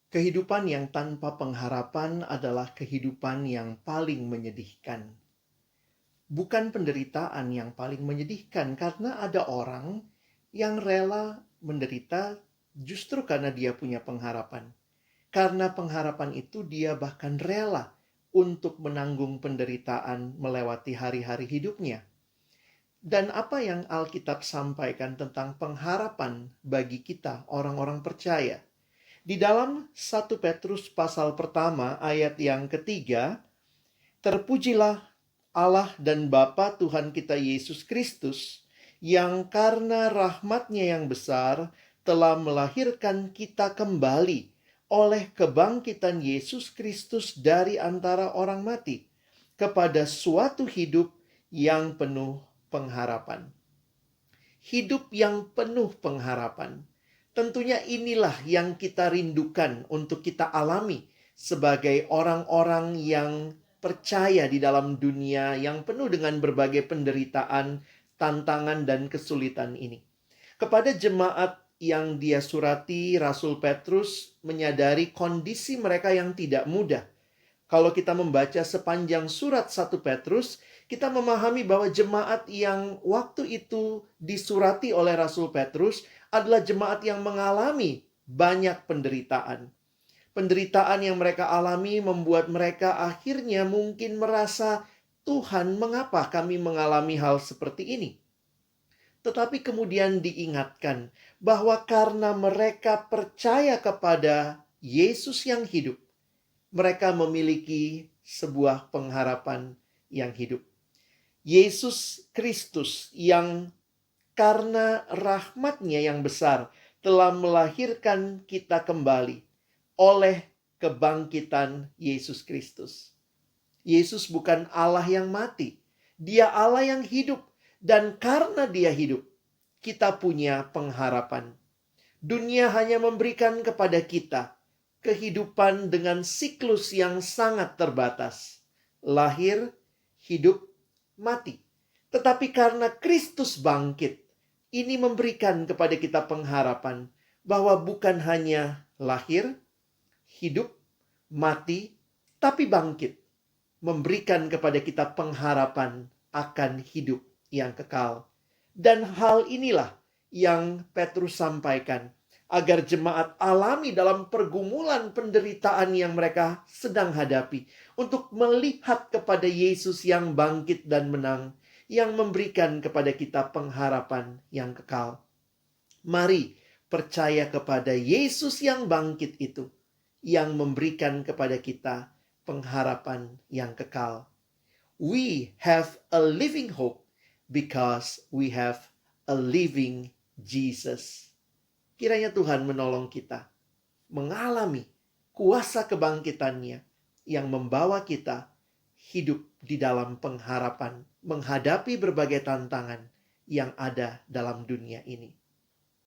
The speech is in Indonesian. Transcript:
Kehidupan yang tanpa pengharapan adalah kehidupan yang paling menyedihkan. Bukan penderitaan yang paling menyedihkan, karena ada orang yang rela menderita justru karena dia punya pengharapan. Karena pengharapan itu dia bahkan rela untuk menanggung penderitaan melewati hari-hari hidupnya. Dan apa yang Alkitab sampaikan tentang pengharapan bagi kita, orang-orang percaya? Di dalam 1 Petrus pasal pertama ayat yang ketiga, terpujilah Allah dan Bapa Tuhan kita Yesus Kristus, yang karena rahmat-Nya yang besar telah melahirkan kita kembali oleh kebangkitan Yesus Kristus dari antara orang mati, kepada suatu hidup yang penuh pengharapan. Hidup yang penuh pengharapan. Tentunya inilah yang kita rindukan untuk kita alami sebagai orang-orang yang percaya di dalam dunia yang penuh dengan berbagai penderitaan, tantangan, dan kesulitan ini. Kepada jemaat yang dia surati, Rasul Petrus menyadari kondisi mereka yang tidak mudah. Kalau kita membaca sepanjang surat 1 Petrus, kita memahami bahwa jemaat yang waktu itu disurati oleh Rasul Petrus adalah jemaat yang mengalami banyak penderitaan. Penderitaan yang mereka alami membuat mereka akhirnya mungkin merasa, Tuhan, mengapa kami mengalami hal seperti ini? Tetapi kemudian diingatkan bahwa karena mereka percaya kepada Yesus yang hidup, mereka memiliki sebuah pengharapan yang hidup. Yesus Kristus yang karena rahmat-Nya yang besar telah melahirkan kita kembali oleh kebangkitan Yesus Kristus. Yesus bukan Allah yang mati. Dia Allah yang hidup. Dan karena dia hidup, kita punya pengharapan. Dunia hanya memberikan kepada kita kehidupan dengan siklus yang sangat terbatas. Lahir, hidup, mati. Tetapi karena Kristus bangkit, ini memberikan kepada kita pengharapan bahwa bukan hanya lahir, hidup, mati, tapi bangkit. Memberikan kepada kita pengharapan akan hidup yang kekal. Dan hal inilah yang Petrus sampaikan, agar jemaat alami dalam pergumulan penderitaan yang mereka sedang hadapi, untuk melihat kepada Yesus yang bangkit dan menang, yang memberikan kepada kita pengharapan yang kekal. Mari percaya kepada Yesus yang bangkit itu, yang memberikan kepada kita pengharapan yang kekal. We have a living hope because we have a living Jesus. Kiranya Tuhan menolong kita mengalami kuasa kebangkitannya yang membawa kita hidup di dalam pengharapan menghadapi berbagai tantangan yang ada dalam dunia ini.